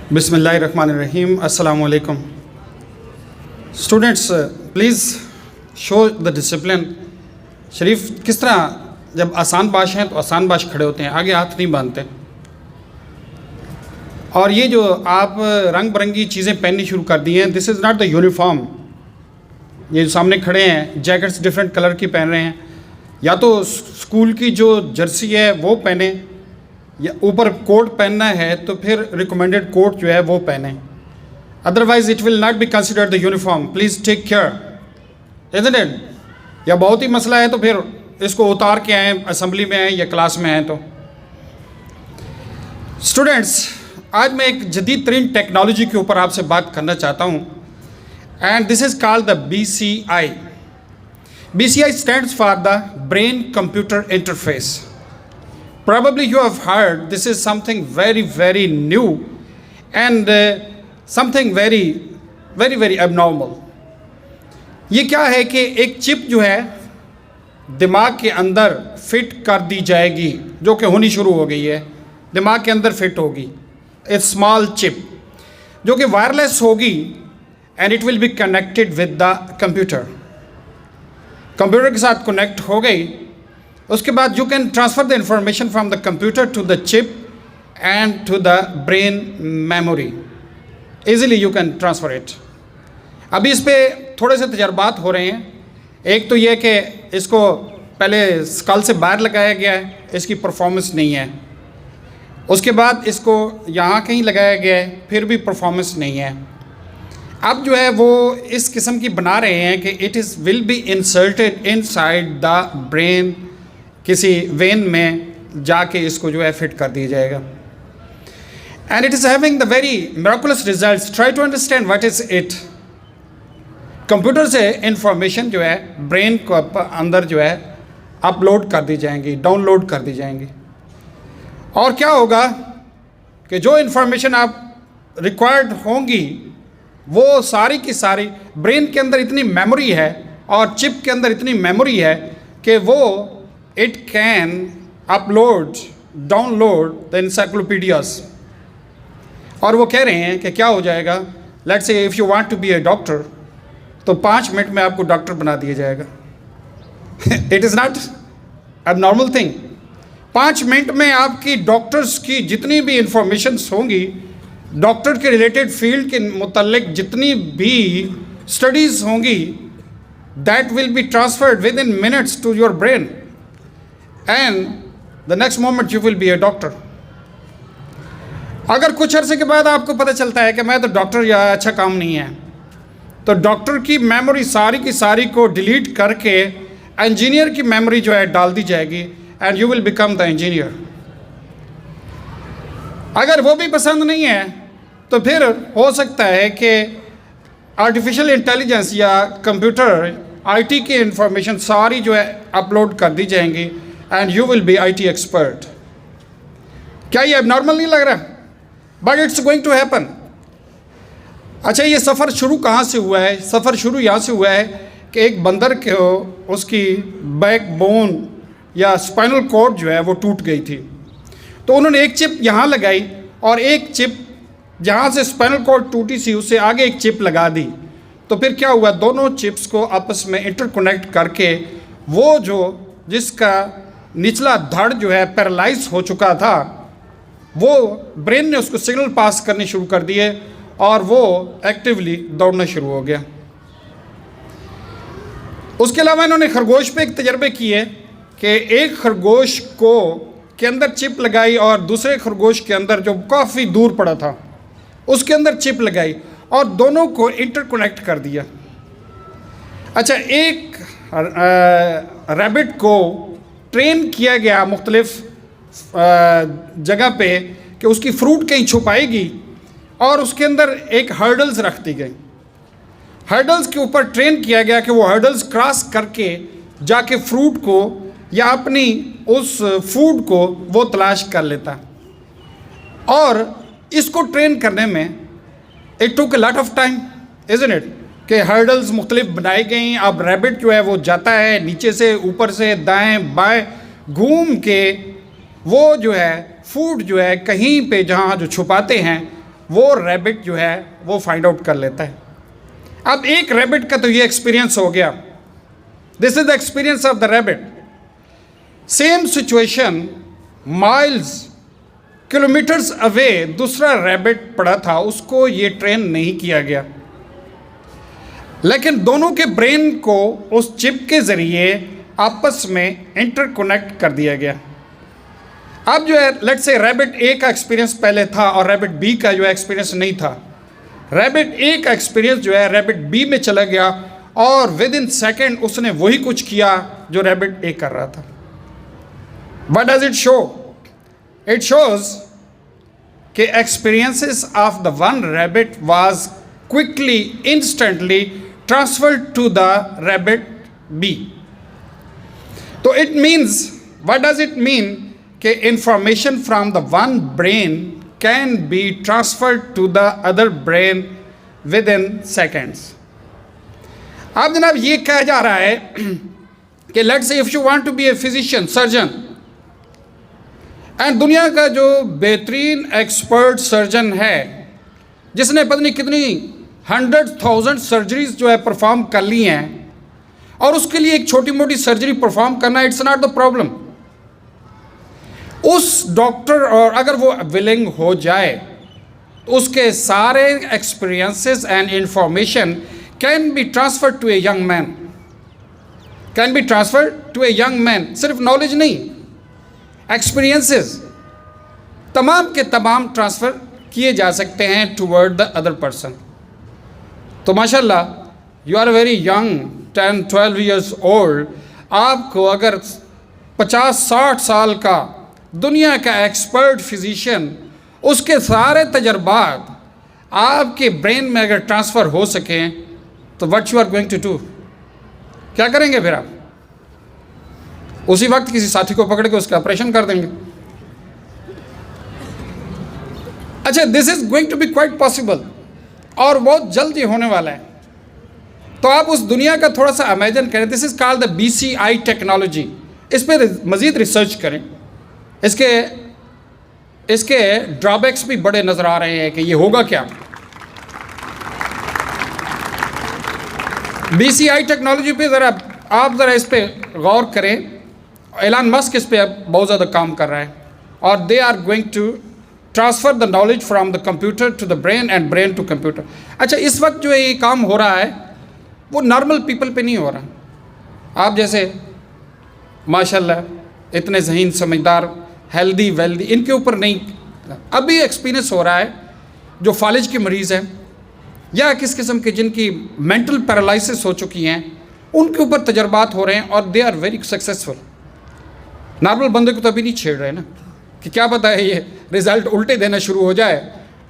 बिस्मिल्लाहिर्रहमानिर्रहीम। अस्सलामु अलैकुम students, please show the discipline. शरीफ किस तरह जब आसान बाश हैं तो आसान बाश खड़े होते हैं, आगे हाथ नहीं बांधते। और ये जो आप रंग बिरंगी चीज़ें पहननी शुरू कर दी हैं, this is not the uniform. ये जो सामने खड़े हैं जैकेट्स डिफरेंट कलर की पहन रहे हैं, या तो स्कूल की जो जर्सी है वो पहने, या ऊपर कोट पहनना है तो फिर रिकमेंडेड कोट जो है वो पहने, otherwise it will not be considered the uniform. Please take care, isn't it? या बहुत ही मसला है तो फिर इसको उतार के आएँ, असेंबली में आएँ या क्लास में आएँ। तो स्टूडेंट्स, आज मैं एक जदीद तरीन टेक्नोलॉजी के ऊपर आपसे बात करना चाहता हूँ, and this is called the BCI. BCI stands for the Brain Computer Interface. Probably you have heard this is something very new and something very abnormal. ये क्या है कि एक चिप जो है दिमाग के अंदर फिट कर दी जाएगी, जो कि होनी शुरू हो गई है, दिमाग के अंदर फिट होगी। ए स्मॉल चिप जो कि वायरलेस होगी, and it will be connected with the computer. Computer के साथ कनेक्ट हो गई, उसके बाद you can transfer the information from the computer to the chip and to the brain memory. Easily you can transfer it. अभी इस पर थोड़े से तजर्बात हो रहे हैं। एक तो ये कि इसको पहले स्कल से बाहर लगाया गया है, इसकी परफॉर्मेंस नहीं है। उसके बाद इसको यहाँ कहीं लगाया गया है, फिर भी परफॉर्मेंस नहीं है। अब जो है वो इस किस्म की बना रहे हैं कि it is will be inserted inside the brain, किसी वेन में जाके इसको जो है फिट कर दिया जाएगा। And it is having the very miraculous results. Try to understand what is it. Computer से इंफॉर्मेशन जो है ब्रेन को अंदर जो है अपलोड कर दी जाएंगी, डाउनलोड कर दी जाएंगी। और क्या होगा कि जो इंफॉर्मेशन आप रिक्वायर्ड होंगी वो सारी की सारी ब्रेन के अंदर इतनी मेमोरी है और चिप के अंदर इतनी मेमोरी है कि वो it can upload download the encyclopedias. और वो कह रहे हैं कि क्या हो जाएगा, let's say if you want to be a doctor, तो 5 मिनट में आपको डॉक्टर बना दिया जाएगा। It is not abnormal thing. 5 minute में आपकी डॉक्टर्स की जितनी भी इंफॉर्मेशंस होंगी, डॉक्टर के रिलेटेड फील्ड के मुतल्लिक जितनी भी स्टडीज़ होंगी, that will be transferred within minutes to your brain, and the next moment you will be a doctor. अगर कुछ अरसे के बाद आपको पता चलता है कि मैं तो डॉक्टर या अच्छा काम नहीं है, तो डॉक्टर की मेमोरी सारी की सारी को डिलीट करके इंजीनियर की मेमोरी जो है डाल दी जाएगी, and you will become the engineer. अगर वो भी पसंद नहीं है तो फिर हो सकता है कि आर्टिफिशियल इंटेलिजेंस या कंप्यूटर IT की इंफॉर्मेशन सारी जो है अपलोड कर दी जाएंगी, and you will be IT expert. क्या ये एबनॉर्मल नहीं लग रहा? But it's going to happen. अच्छा, ये सफ़र शुरू कहाँ से हुआ है? सफ़र शुरू यहाँ से हुआ है कि एक बंदर के उसकी बैकबोन या स्पाइनल कॉर्ड जो है वो टूट गई थी, तो उन्होंने एक चिप यहाँ लगाई और एक चिप जहाँ से स्पाइनल कॉर्ड टूटी सी उससे आगे एक चिप लगा दी। तो फिर क्या हुआ, दोनों चिप्स को आपस में इंटरकनेक्ट करके वो जो जिसका निचला धड़ जो है पैरालाइज हो चुका था, वो ब्रेन ने उसको सिग्नल पास करने शुरू कर दिए और वो एक्टिवली दौड़ना शुरू हो गया। उसके अलावा इन्होंने खरगोश पे एक तजर्बे किए कि एक खरगोश को के अंदर चिप लगाई और दूसरे खरगोश के अंदर जो काफ़ी दूर पड़ा था उसके अंदर चिप लगाई और दोनों को इंटरकनेक्ट कर दिया। अच्छा, एक रैबिट को ट्रेन किया गया मुख्तलिफ जगह पे कि उसकी फ्रूट कहीं छुपाएगी, और उसके अंदर एक हर्डल्स रख दी गई। हर्डल्स के ऊपर ट्रेन किया गया कि वो हर्डल्स क्रॉस करके जाके फ्रूट को या अपनी उस फूड को वो तलाश कर लेता। और इसको ट्रेन करने में it took a lot of time, isn't it? कि हर्डल्स मुख्तलिफ बनाई गई। अब रैबिट जो है वो जाता है नीचे से ऊपर से दाएं बाएं घूम के, वो जो है फूड जो है कहीं पे जहाँ जो छुपाते हैं वो रैबिट जो है वो फाइंड आउट कर लेता है। अब एक रैबिट का तो ये एक्सपीरियंस हो गया, this is the experience of the rabbit. Same situation miles kilometres away दूसरा रैबिट पड़ा था, उसको ये ट्रेन नहीं किया गया, लेकिन दोनों के ब्रेन को उस चिप के ज़रिए आपस में इंटरकनेक्ट कर दिया गया। अब जो है लेट्स से रैबिट ए का एक्सपीरियंस पहले था और रैबिट बी का जो है एक्सपीरियंस नहीं था। रैबिट ए का एक्सपीरियंस जो है रैबिट बी में चला गया और विद इन सेकेंड उसने वही कुछ किया जो रैबिट ए कर रहा था। What does it show? It shows कि experiences of the one rabbit was quickly instantly transferred to the rabbit B. तो it means, what does it mean कि information from the one brain can be transferred to the other brain within seconds. अब जनाब ये कहा जा रहा है कि let's say if you want to be a physician, surgeon, and दुनिया का जो बेहतरीन एक्सपर्ट सर्जन है जिसने पता नहीं कितनी 100,000 सर्जरीज जो है परफॉर्म कर ली हैं, और उसके लिए एक छोटी मोटी सर्जरी परफॉर्म करना इट्स नॉट द प्रॉब्लम। उस डॉक्टर और अगर वो विलिंग हो जाए तो उसके सारे experiences and information can be transferred to a young man, can be transferred to a young man. सिर्फ नॉलेज नहीं, एक्सपीरियंसेस तमाम के तमाम ट्रांसफ़र किए जा सकते हैं टूवर्ड द अदर पर्सन। तो माशाल्लाह you are very young, 10-12 years old, आपको अगर 50-60 साल का दुनिया का एक्सपर्ट फिजिशियन उसके सारे तजर्बात आपके ब्रेन में अगर ट्रांसफ़र हो सकें तो what you are going to do, क्या करेंगे फिर आप? उसी वक्त किसी साथी को पकड़ के उसका ऑपरेशन कर देंगे। अच्छा, this is going to be quite possible और बहुत जल्द ये होने वाला है। तो आप उस दुनिया का थोड़ा सा इमेजिन करें। This is called the BCI technology. इस पर मज़ीद रिसर्च करें। इसके ड्रॉबैक्स भी बड़े नज़र आ रहे हैं कि ये होगा क्या। BCI टेक्नोलॉजी पे आप ज़रा इस पर गौर करें। एलन मस्क इस पर बहुत ज़्यादा काम कर रहा है और they are going to transfer the knowledge from the computer to the brain and brain to computer. अच्छा, इस वक्त जो ये काम हो रहा है वो नॉर्मल पीपल पे नहीं हो रहा। आप जैसे माशाल्लाह इतने ज़हीन, समझदार, हेल्दी वेल्दी, इनके ऊपर नहीं। अभी एक्सपीरियंस हो रहा है जो फालिज के मरीज़ हैं या किस किस्म के जिनकी मेंटल पैरालिसिस हो चुकी हैं, उनके ऊपर तजर्बात हो रहे हैं और they are very successful. Normal बंदे को तो अभी नहीं छेड़ रहे ना कि क्या पता है ये रिज़ल्ट उल्टे देना शुरू हो जाए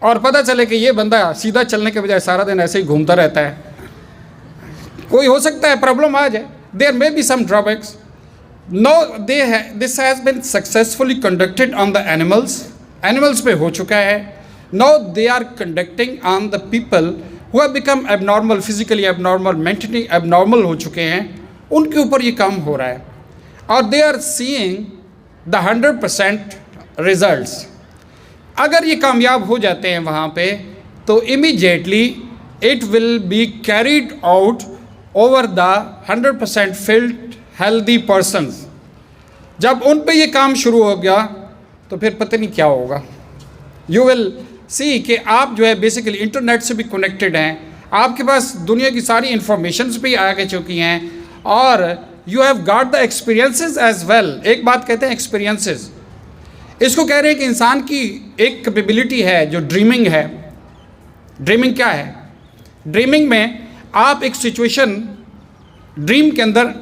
और पता चले कि ये बंदा सीधा चलने के बजाय सारा दिन ऐसे ही घूमता रहता है। कोई हो सकता है प्रॉब्लम आ जाए। There may be some drawbacks. No, this has been successfully conducted on the animals पे हो चुका है। No they are conducting on the people who have become abnormal, physically abnormal, mentally abnormal हो चुके हैं, उनके ऊपर ये काम हो रहा है और they are seeing the 100% results. अगर ये कामयाब हो जाते हैं वहाँ पे तो immediately it will be carried out over the 100% filled healthy persons. जब उन पे ये काम शुरू हो गया तो फिर पता नहीं क्या होगा। यू विल सी कि आप जो है बेसिकली इंटरनेट से भी कनेक्टेड हैं, आपके पास दुनिया की सारी इंफॉर्मेशंस भी आ चुकी हैं और you have got the experiences as well. एक बात कहते हैं एक्सपीरियंसेस, इसको कह रहे हैं कि इंसान की एक कैपेबिलिटी है जो ड्रीमिंग है। ड्रीमिंग क्या है? ड्रीमिंग में आप एक सिचुएशन ड्रीम के अंदर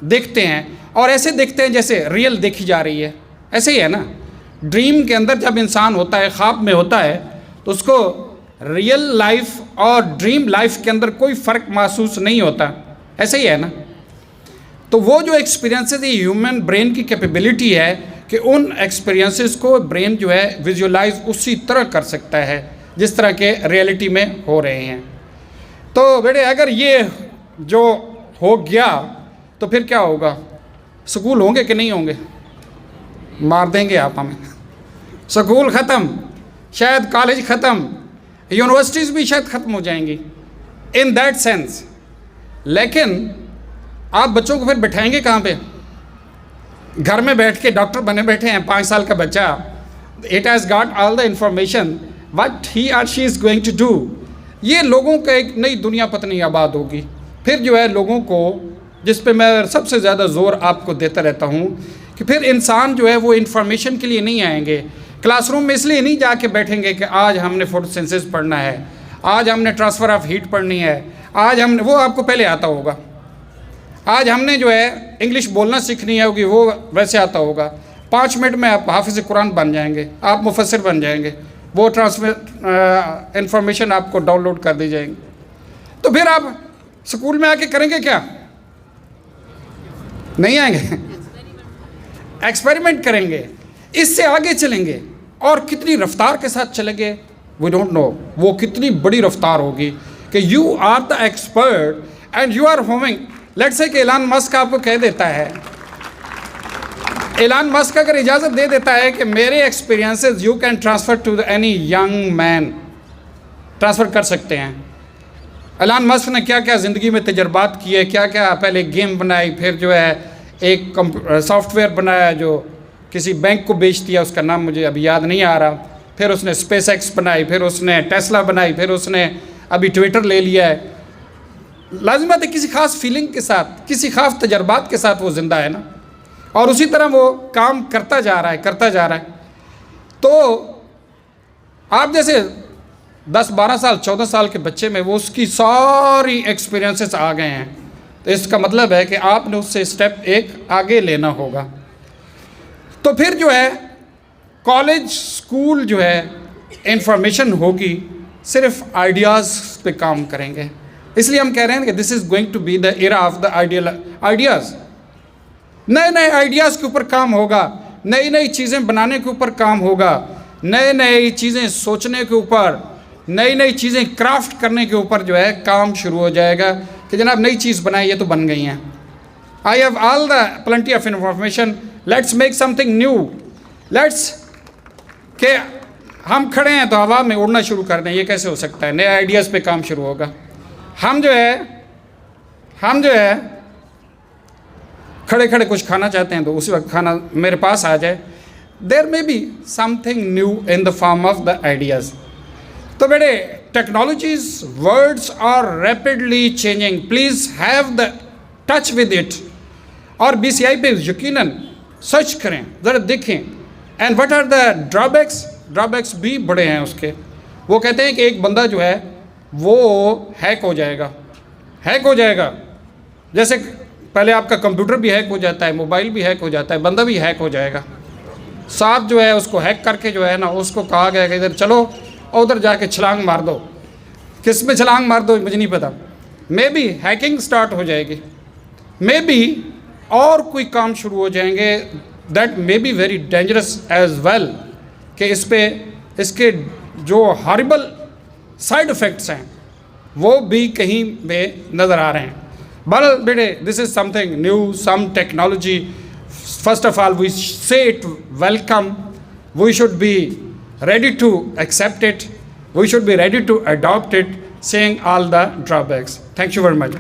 देखते हैं और ऐसे देखते हैं जैसे रियल देखी जा रही है। ऐसे ही है ना, ड्रीम के अंदर जब इंसान होता है, ख्वाब में होता है, तो उसको रियल लाइफ और ड्रीम लाइफ के अंदर कोई फ़र्क महसूस नहीं होता। ऐसे ही है ना। तो वो जो एक्सपीरियंसेस ये ह्यूमन ब्रेन की कैपेबिलिटी है कि उन एक्सपीरियंसेस को ब्रेन जो है विजुअलाइज उसी तरह कर सकता है जिस तरह के रियलिटी में हो रहे हैं। तो बेटे अगर ये जो हो गया तो फिर क्या होगा? स्कूल होंगे कि नहीं होंगे? मार देंगे आप हमें। स्कूल ख़त्म, शायद कॉलेज ख़त्म, यूनिवर्सिटीज़ भी शायद ख़त्म हो जाएंगी इन दैट सेंस। लेकिन आप बच्चों को फिर बैठाएंगे कहाँ पे? घर में बैठ के डॉक्टर बने बैठे हैं 5 साल का बच्चा, it has got all the information what he और she is going to do. ये लोगों का एक नई दुनिया पतनी आबाद होगी। फिर जो है लोगों को, जिस पे मैं सबसे ज़्यादा ज़ोर आपको देता रहता हूँ कि फिर इंसान जो है वो इन्फॉर्मेशन के लिए नहीं आएंगे क्लासरूम में, इसलिए नहीं जाके बैठेंगे कि आज हमने फोटोसिंथेसिस पढ़ना है, आज हमने ट्रांसफ़र ऑफ हीट पढ़नी है, आज हमने, वो आपको पहले आता होगा, आज हमने जो है इंग्लिश बोलना सीखनी है होगी, वो वैसे आता होगा। 5 मिनट में आप हाफिज़ कुरान बन जाएंगे, आप मुफस्सिर बन जाएंगे, वो ट्रांसफर इंफॉर्मेशन आपको डाउनलोड कर दी जाएंगी। तो फिर आप स्कूल में आके करेंगे क्या? नहीं आएंगे, एक्सपेरिमेंट करेंगे, इससे आगे चलेंगे और कितनी रफ्तार के साथ चलेंगे वी डोंट नो। वो कितनी बड़ी रफ्तार होगी कि you are the expert and you are homing. Let's say कि एलन मस्क आपको कह देता है, एलन मस्क अगर इजाज़त दे देता है कि मेरे experiences you can transfer to any young man, transfer कर सकते हैं। एलन मस्क ने क्या क्या ज़िंदगी में तजर्बात किए, क्या क्या पहले गेम बनाई, फिर जो है एक सॉफ्टवेयर बनाया जो किसी बैंक को बेच दिया, उसका नाम मुझे अभी याद नहीं आ रहा, फिर उसने स्पेस एक्स बनाई, फिर उसने टेस्ला बनाई, फिर उसने अभी ट्विटर ले लिया है। लाजिमत है किसी ख़ास फीलिंग के साथ, किसी ख़ास तजर्बात के साथ वो ज़िंदा है ना, और उसी तरह वो काम करता जा रहा है, करता जा रहा है। तो आप जैसे 10-12 साल 14 साल के बच्चे में वो उसकी सारी एक्सपीरियंसेस आ गए हैं, तो इसका मतलब है कि आपने उससे स्टेप एक आगे लेना होगा। तो फिर जो है कॉलेज स्कूल जो है इंफॉर्मेशन होगी, सिर्फ आइडियाज़ पे काम करेंगे। इसलिए हम कह रहे हैं कि this is going to be the era of the ideas. नए नए आइडियाज़ के ऊपर काम होगा, नई नई चीज़ें बनाने के ऊपर काम होगा, नए नई चीज़ें सोचने के ऊपर, नई नई चीज़ें क्राफ्ट करने के ऊपर जो है काम शुरू हो जाएगा कि जनाब नई चीज़ बनाई, ये तो बन गई हैं। I have all the plenty of information, let's make something new. Let's के हम खड़े हैं तो हवा में उड़ना शुरू कर दें, ये कैसे हो सकता है? नए आइडियाज़ पे काम शुरू होगा। हम जो है खड़े खड़े कुछ खाना चाहते हैं तो उसी वक्त खाना मेरे पास आ जाए। There may be something new in the form of the ideas. तो बेटे technologies words are rapidly changing, please have the touch with it. और BCI पे यकीनन सर्च करें, ज़रा देखें। And what are the drawbacks? Drawbacks भी बड़े हैं उसके। वो कहते हैं कि एक बंदा जो है वो हैक हो जाएगा। जैसे पहले आपका कंप्यूटर भी हैक हो जाता है, मोबाइल भी हैक हो जाता है, बंदा भी हैक हो जाएगा। साथ जो है उसको हैक करके जो है ना, उसको कहा गया कि इधर चलो और उधर जाके छलांग मार दो। किस में छलांग मार दो मुझे नहीं पता। मे बी हैकिंग स्टार्ट हो जाएगी, मे बी और कोई काम शुरू हो जाएंगे that may be very dangerous as well, कि इस पे इसके जो हॉरिबल साइड इफ़ेक्ट्स हैं वो भी कहीं पे नज़र आ रहे हैं। बट बेटे this is something new, some technology. First of all we say it welcome, we should be ready to accept it, we should be ready to adopt it, saying all the drawbacks. Thank you very much.